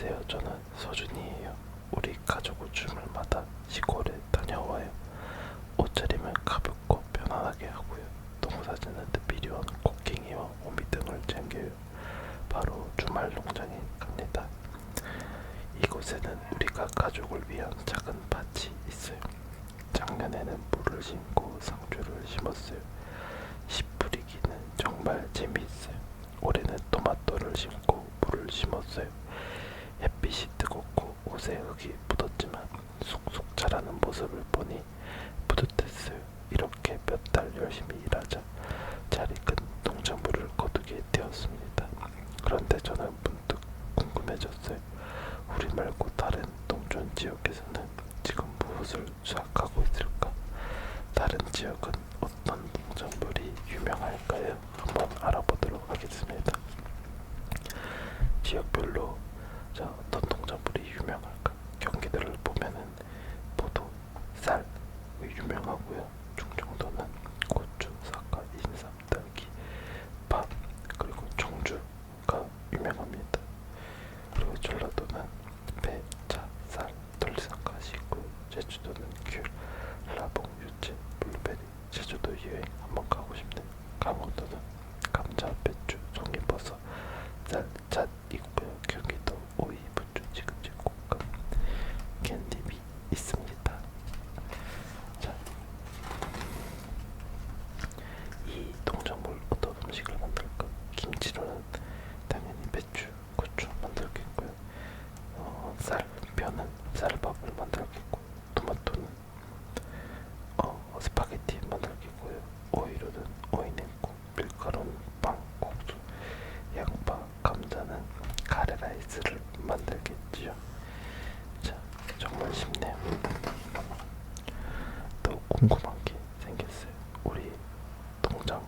안녕하세요. 저는 서준이에요. 우리 가족은 주말마다 시골에 다녀와요. 옷차림을 가볍고 편안하게 하고요. 농사 짓는데 필요한 곡괭이와 오미 등을 챙겨요. 바로 주말 농장에 갑니다. 이곳에는 우리가 가족을 위한 작은 밭이 있어요. 작년에는 물을 심고 상추를 심었어요. 씨 뿌리기는 정말 재미있어요. 올해는 토마토를 심고 물을 심었어요. 햇빛이 뜨겁고 옷에 흙이 묻었지만 쑥쑥 자라는 모습을 보니 뿌듯했어요. 이렇게 몇 달 열심히 일하자 잘 익은 농작물을 거두게 되었습니다. 그런데 저는 문득 궁금해졌어요. 우리 말고 다른 농촌 지역에서는 지금 무엇을 수확하고 있을까? 다른 지역은 어떤 농작물이 유명할까요? 한번 알아보도록 하겠습니다. 지역별로 어떤 농작물이 유명할까? 경기도를 보면은 포도, 쌀 유명하고요. 충청도는 고추, 사과, 인삼, 딸기, 밥 그리고 청주가 유명합니다. 그리고 전라도는 배, 차, 쌀, 돌산가, 시구, 제주도는 귤, 라봉, 유채, 블루베리. 제주도 여행 한번 가고 싶네요. 강원도는 감자, 배추, 송이버섯, 쌀, 잣 있고요. 경기도 오이, 부추, 지근지, 곶감, 캔디비 있습니다. 자, 이 농작물 어떤 음식을 만들까? 김치로는 당연히 배추, 고추 만들겠고요. 뼈는 쌀밥을 만들겠고, 토마토는 스파게티 만들겠고요. 오이로는 오이냉국, 밀가루는 빵, 국수, 양파, 감자는 카레라이스를 만들겠지요. 자, 정말 쉽네요. 또 궁금한 게 생겼어요. 우리 농장,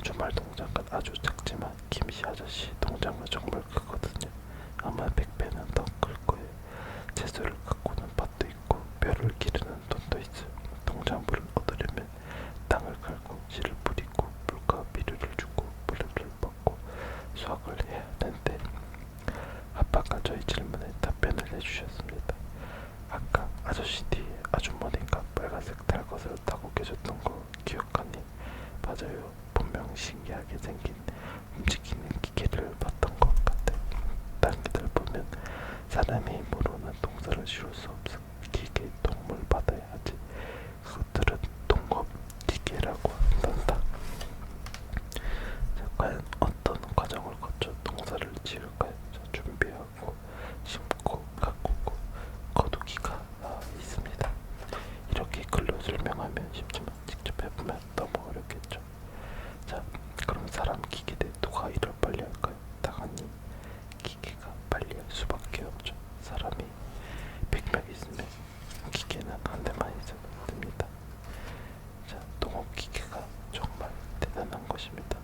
주말 농장은 아주 작지만 김씨 아저씨 농장은 정말 크거든요. 아마 100배는 더 클 거예요. 채소를 가꾸는 밭도 있고 뼈를 기르는 돈도 있어요. 농작물을 얻으려면 땅을 갈고 씨를 뿌리고 물과 비료를 주고 물을 먹고 수확을 해야 하는데 아빠가 저희 질문에 답변을 해주셨습니다. 아까 아저씨 뒤에 아주머니가 빨간색 달것을 타고 계셨던 거 기억하니? 맞아요. 분명 신기하게 생긴 움직이는 기계를 봤던 것 같아. 단기들 보면 사람의 힘으로는 동사를 지울 수 없어. 기계 동물 받아야 하지. 그것들은 동업 기계라고 한단다. 자, 과연 어떤 과정을 거쳐 동사를 지을까요? 자, 준비하고 심고 가꾸고 거두기가 있습니다. 이렇게 글로 설명하면 쉽지만 직접 해보면 너무 어렵겠죠. 자, 그럼 사람 기계 대 누가 일을 빨리 할까요? 당연히 기계가 빨리 할 수밖에 없죠. 사람이 100명 있으면 기계는 한 대만 있어도 됩니다. 자, 농업 기계가 정말 대단한 것입니다.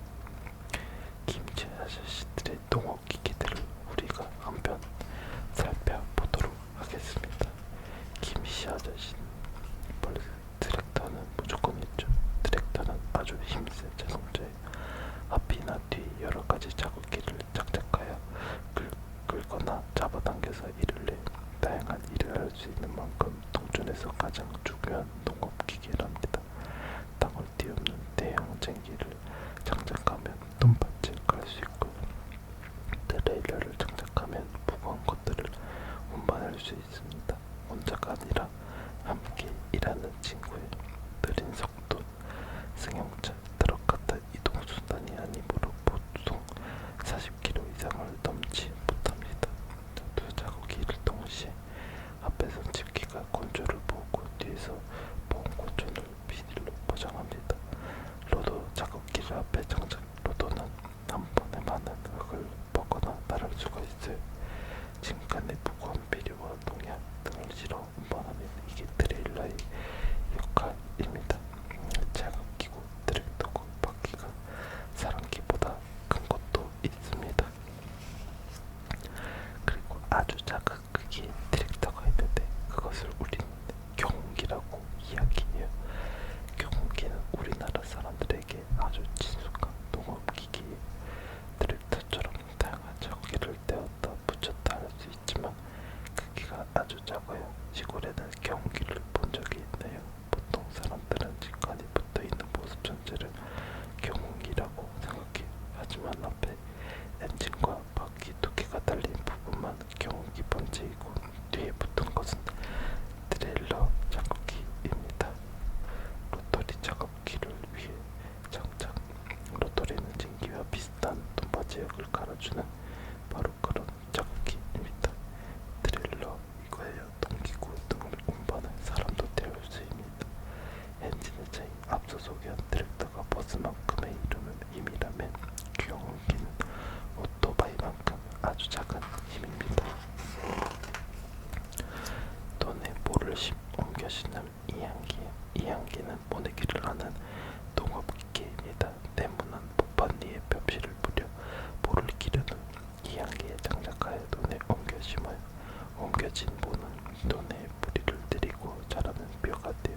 지역을 갈아주는 바로 그런 자극기입니다. 드릴러 이거예요. 동기구 등을 운반할 사람도 태울 수 있습니다. 엔진의 차이 앞서 소개한 트랙터가 버스만큼의 힘이라면 경운기는 오토바이만큼 아주 작은 힘입니다. 돈에 볼을 옮겨 싣는 이항기. 이항기는 모내기를 하는 농업기계입니다. 네모난 복판 위에 벽실을 뿌려 볼을 기른 후 이항기에 장착하여 돈에 옮겨 심어요. 옮겨진 보는 돈에 뿌리를 들이고 자라는 뼈가 되어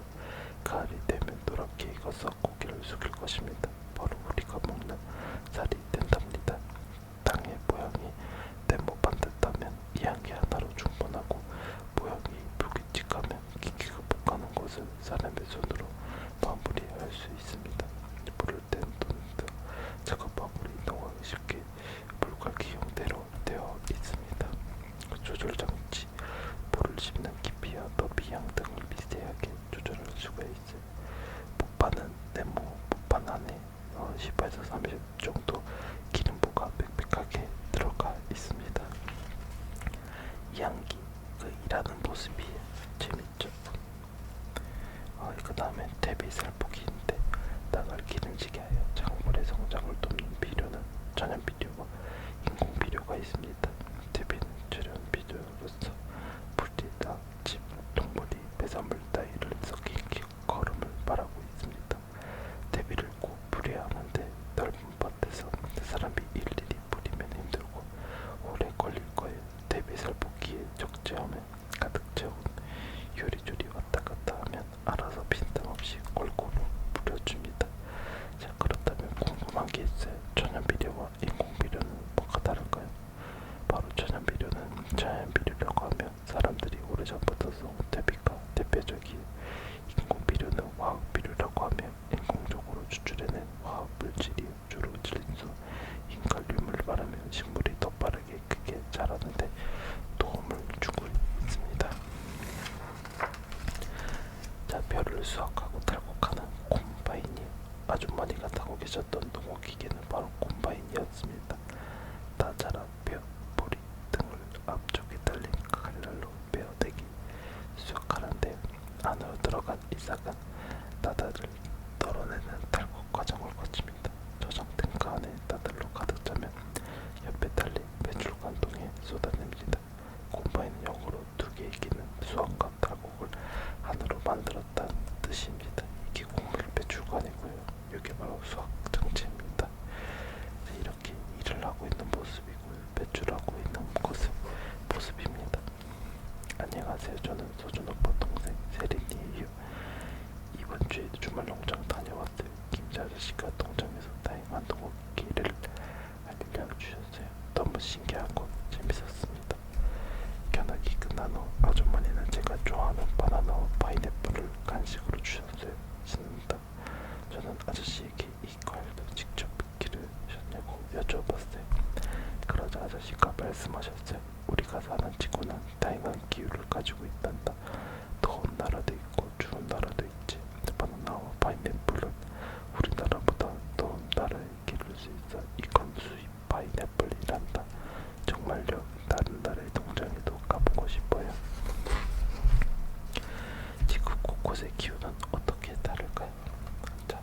가을이 되면 노랗게 익어서 고개를 숙일 것입니다. 바로 우리가 먹는 쌀이 된답니다. 땅의 모양이 네모 반듯하면 이항기 하나로 충분하고 모양이 불규칙하면 기계가 못 가는 곳을 사람의 손으로 마무리할 수 있습니다. 불을 뗀 돈도 작업방울이 이동하기 쉽게 물갈기 형태로 되어 있습니다. 조절장치, 볼을 씹는 깊이와 너비양 등을 미세하게 조절할 수가 있어요. 복판은 네모 복판 안에 10에서 30 정도 기름부가 빽빽하게 들어가 있습니다. 이항기 그 일하는 모습이 재밌죠. 그 다음에 대비 살포기인데 나갈 기름지게 하여 작물의 성장을 돕는 비료는 천연 비료와 인공 비료가 있습니다. 대비는 천연 비료로서 풀이나 집, 동물이 배설물 따위를 섞인 거름을 말하고 있습니다. 대비를 꼭 뿌려야 하는데 넓은 밭에서 사람이 일일이 뿌리면 힘들고 오래 걸릴 거예요. 대비 살포기에 적재하면 가득 채운 요리조리 왔다 갔다 하면 알아서 빈틈없이 골고루 뿌려줍니다. 자, 그렇다면 궁금한 게 있어요. 천연 비료와 인공 비료는 뭐가 다를까요? 바로 천연 비료는 자연 비료라고 하면 사람들이 오래전부터 써온 대비가 대표적이에요. 인공 비료는 화학 비료라고 하며 인공적으로 추출해낸 화학 물질이 주로 질소, 인칼륨을 말하며 식물이 더 빠르게 크게 자라는데 도움을 주고 있습니다. 자, 벼를 수확하고 탈곡하는 콤바인이 아주머니가 타고 계셨던 농업기계는 바로 콤바인이었습니다. 다 자란 벼, 보리 등을 앞쪽에 달린 칼날로 베어대기 수확하는데 안으로 들어간 이 싹은 나달을 덜어내는 탈곡 과정을 거칩니다. 저장된 그 안에 나달로 가득 차면 옆에 달린 배출관통에 쏟아냅니다. 콤바인은 영어로 두 개의 기는 수확과 탈곡을 하나로 만들었다는 뜻입니다. 이게 곡물 배출관이고요. 이게 바로 수확 장치입니다. 이렇게 일을 하고 있는 모습이고요. 배출하고 있는 모습입니다. 안녕하세요. 저는 소준오빠 동생 세린이에요. 이번 주에 주말 농장 다녀왔어요. 김치 아저씨가 농장에서 다양한 농업기를 알려주셨어요. 너무 신기하고 재밌었습니다. 견학이 끝난 후 아주머니는 제가 좋아하는 바나나와 파인애플을 간식으로 주셨어요. 신난다. 저는 아저씨에게 이 과일도 직접 기르셨냐고 여쭤봤어요. 그러자 아저씨가 말씀하셨어요. 우리가 사는 지구는 다양한 기후를 가지고 있단다. 더운 나라도 있고 추운 나라도 있지. 바나나와 파인애플은 우리나라보다 더운 나라에 기를 수 있어. 이건 수입 파인애플이란다. 정말요? 다른 나라의 농장에도 가보고 싶어요. 지구 곳곳의 기후는 어떻게 다를까요? 자,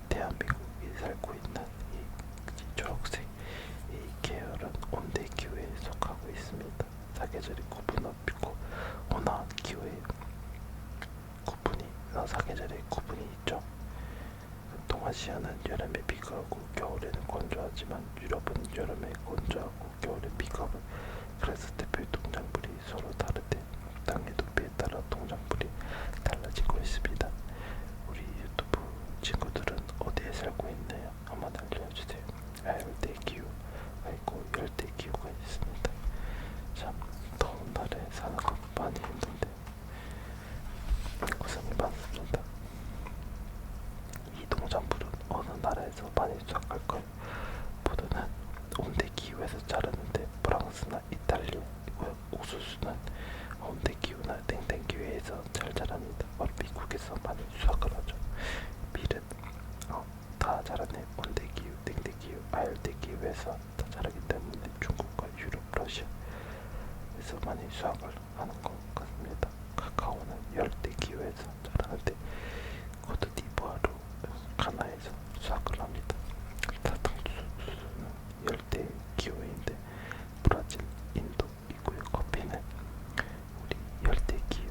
대한민국이 살고 있는 이 초록색 이 계열은 온대 기후에 속하고 있습니다. 사계절이 구분없고 온화한 기후에 사계절에 구분이 있죠. 동아시아는 여름에 비가 오고 겨울에는 건조하지만 유럽은 여름에 건조하고 겨울에 비가 오고 그래서 대표 동작물이 서로 다르대 땅의 높이에 따라 동작물이 달라지고 있습니다. 우리 유튜브 친구들은 어디에 살고 있나요? 한번 알려주세요. 열대 기후가 있고 열대 기후가 있습니다. 참 더운 날에 사는 건 많이 힘든데 고생이 많습니다. 이 농작물은 어느 나라에서 많이 수확할까요? 포도는 온대 기후에서 자라는데 프랑스나 이탈리아이고요. 옥수수는 기후에서 더 자라기 때문에 중국과 유럽, 러시아에서 많이 수확을 하는 것 같습니다. 카카오는 열대 기후에서 자라는데 코트디부아르, 가나에서 수확을 합니다. 사탕수수는 열대 기후인데 브라질, 인도 있고요. 커피는 우리 열대 기후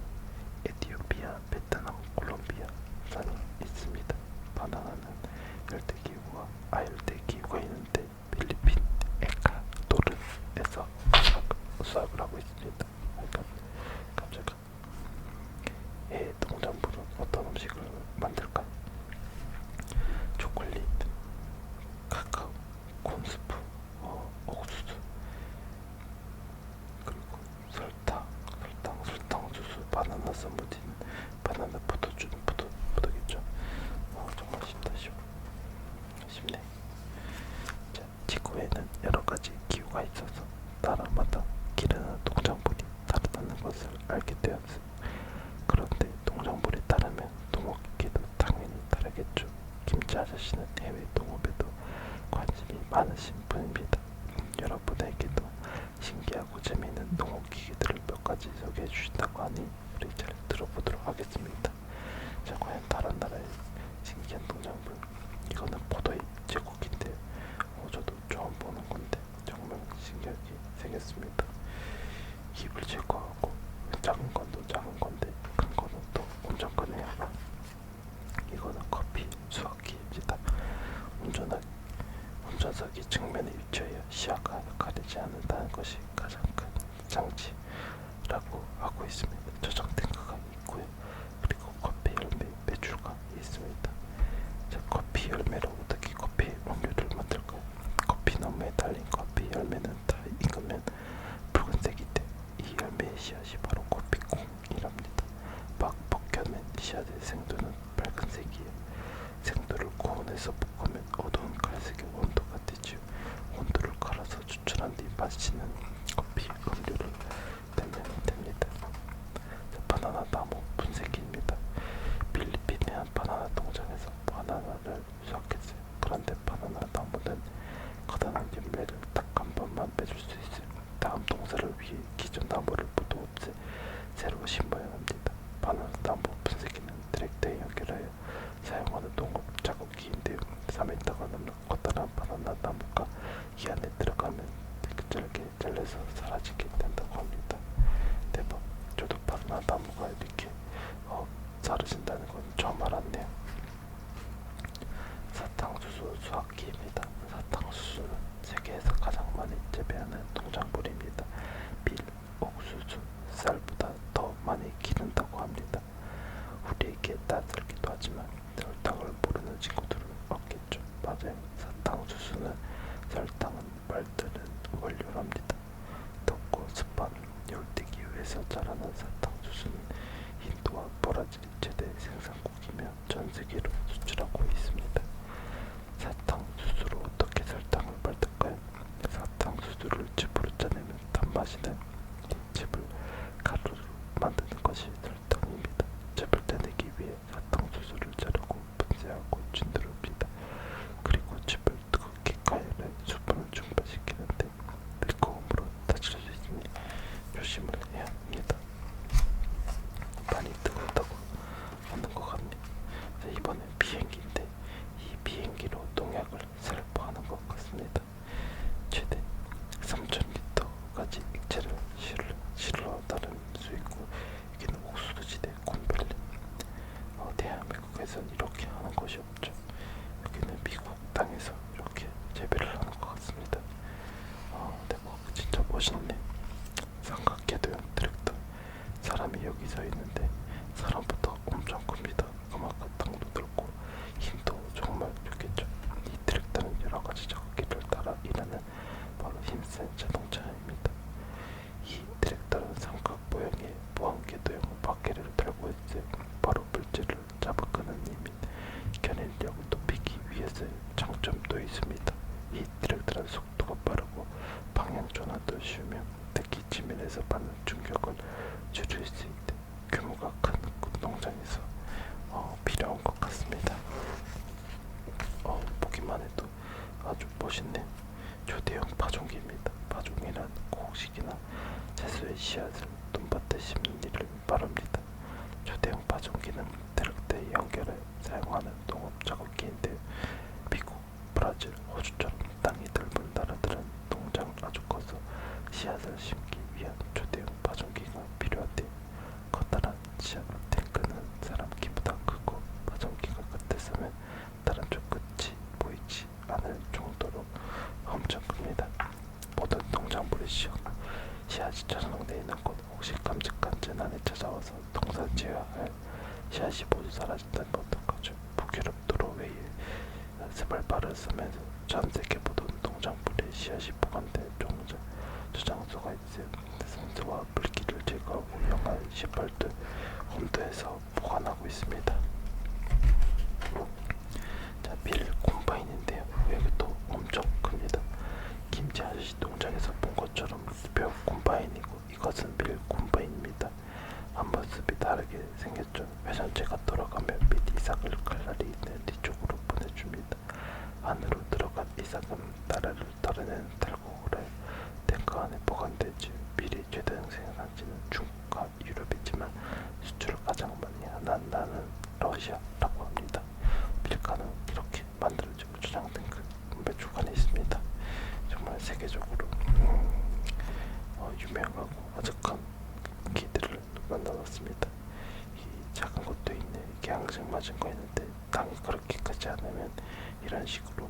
에티오피아, 베트남, 콜롬비아 산이 있습니다. 바나나는 열대 기후와 아열대 기후가 있는데 필리핀, 에콰도르에서 수확을 하고 있습니다. 그러니까 갑자기 농산물은 어떤 음식을 만들까요? 초콜릿, 카카오, 콘스프, 옥수수, 그리고 설탕, 주스, 바나나 스무디는 바나나 포도주는 포도겠죠. 정말 쉽네. 자, 지구에는 여러 가지 기후가 있어서 나라마다 기르는 농작물이 다르다는 것을 알게 되었어요. 그런데 농작물에 따르면 농업기도 당연히 다르겠죠. 김치 아저씨는 해외 농업에도 관심이 많으신 분입니다. 여러분에게도 신기하고 재미있는 농업기기들을 몇 가지 소개해 주신다고 하니 우리 잘 들어보도록 하겠습니다. 자, 과연 다른 나라의 신기한 농작물, 이거는 포도잎 제국인데요. 저도 처음 보는 건데 정말 신기하게 생겼습니다. 잎을 제거하고 작은 건도 작은 건데 큰 거는 또 엄청 크네요. 이거는 커피 수확기입니다. 운전석이 측면에 위치하여 시야가 가리지 않는다는 것이 가장 큰 장치라고 하고 있습니다. 저장 탱크가 있고요. 그리고 커피 열매 배출가 있습니다. 자, 커피 열매로 어떻게 커피 원료를 만들까요? 커피 나무에 달린 커피 열매는 다 익으면 붉은색이 돼. 이 열매의 씨앗이 바로 커피콩이랍니다. 막 벗겨낸 씨앗의 생두는 빨간색이에요. 생두를 고온에서 볶으면 어두운 갈색의 원두가 되지요. 원두를 갈아서 추출한 뒤 마시는 커피 음료를 내면 됩니다. 자, 바나나 나무 분쇄기입니다. 필리핀의 한 바나나 농장에서 바나나를 수확했어요. 그런데 바나나 나무는 커다란 열매를 딱 한 번만 맺을 수 있어요. 다음 동사를 위해 기존 나무를 모두 없애 새로 심어야 합니다. 바나나 나무 분쇄기는 트랙터에 연결하여 사용하는 농업 작업기인데요. 4m가 넘는 커다란 바나나 나무가 이 안에 들어가면 짧게 잘려서 사라지게 된다고 합니다. 대박! 저도 바나나 나무가 이렇게 사라진다는 건 처음 알았네요. 사탕수수 수확기입니다. 사탕수수는 세계에서 가장 많이 재배하는 농작물입니다. 밀, 옥수수, 쌀보다 더 많이 기른다고 합니다. 우리에게 낯설기도 하지만 설탕을 모르는 친구들은 없겠죠. 맞아요. 사탕수수는 설탕은 말드는 원료랍니다. 덥고 습한 열대기후에서 자라는 사탕수수는 인도와 브라질이 최대 생산국이며 전 세계로 수출하고 있습니다. 사탕수수로 어떻게 설탕을 만들까요? 사탕수수를 즙으로 짜내면 단맛이 나요. 이 즙을 가루로 만드는 것이 설탕입니다. 즙을 떼내기 위해 사탕수수를 자르고 분쇄하고 진두릅니다. 그리고 즙을 뜨겁게 가열해 수분을 증발시키는데 뜨거움으로 다칠 수 있으니 조심을 해야 합니다. 많이 뜨겁다고 하는 것 같네요. 이번엔 비행기인데 이 비행기로 농약을 살포하는 것 같습니다. 최대 3,000리터까지 액체를 실어 다룰 수 있고 여기는 옥수수지대 콘밸리. 대한민국에선 이렇게 하는 곳이 없죠. 여기는 미국 땅에서 이렇게 재배를 하는 것 같습니다. 대박, 진짜 멋있네. 삼각궤도형 트랙터. 사람이 여기 서 있는데 사람보다 엄청 큽니다. 그만큼 땅도 넓고 힘도 정말 좋겠죠. 이 트랙터는 여러 가지 작업기를 따라 일하는 바로 힘센 자동차입니다. 이 트랙터는 삼각 모양의 무한궤도형 바퀴를 달고 있어요. 바로 물질을 자극하는 힘인 견인력을 높이기 위해서 장점도 있습니다. 이 트랙터는 속도가 빠르고 방향 전환도 쉬우며 특히 지면에서 받는 충격을 줄일 수 있대. 규모가 큰 농장에서 필요한 것 같습니다. 보기만 해도 아주 멋있네. 파종기입니다. 파종기는 곡식이나 채소의 씨앗을 논밭에 심는 일을 말합니다. 초대형 파종기는 트랙터에 연결해 사용하는 농업 작업기인데요. 미국, 브라질, 호주처럼 땅이 넓은 나라들은 농장을 아주 커서 씨앗을 심기 위한 초대형 파종기가 필요한데 커다란 씨앗 탱크는 사람 키보다 크고 파종기가 끝에 서면 다른 쪽 끝이 보이지 않을 정도로 엄청 큽니다. 모든 농작물이시여 씨앗이 저장되어 있는 곳 혹시 깜찍한 재난이 찾아와서 농사 지어야 할 씨앗이 모두 사라진다면 어떡하죠? 북유럽 노르웨이 스발바를 쓰면서 전 세계 모든 농작물의 씨앗이 보관된 저장소가 있어요. 생수와 물기를 제거하고 영하 18도 온도에서 보관하고 있습니다. 자, 밀 콤바인인데요. 여기도 엄청 큽니다. 김치 아저씨 농장에서 본 것처럼 뼈 콤바인이고 이것은 밀 콤바인입니다. 앞모습이 다르게 생겼죠. 회전체가 돌아가며 밑 이삭을 칼날이 있는 뒤쪽으로 보내줍니다. 안으로 들어간 이삭은 나라를 덜어내는 탈곡을 탱크 안에 보관되지. 밀의 최대형 생산지는 중국과 유럽이지만 수출을 가장 많이 하는 나라는 러시아라고 합니다. 밀가는 이렇게 만들어지고 저장된 그 매주관이 있습니다. 정말 세계적으로 유명하고 아득한 기들을 만들었습니다. 이 작은 것도 있네. 이게 앙증맞은 거 있는데 땅이 그렇게 크지 않으면 이런 식으로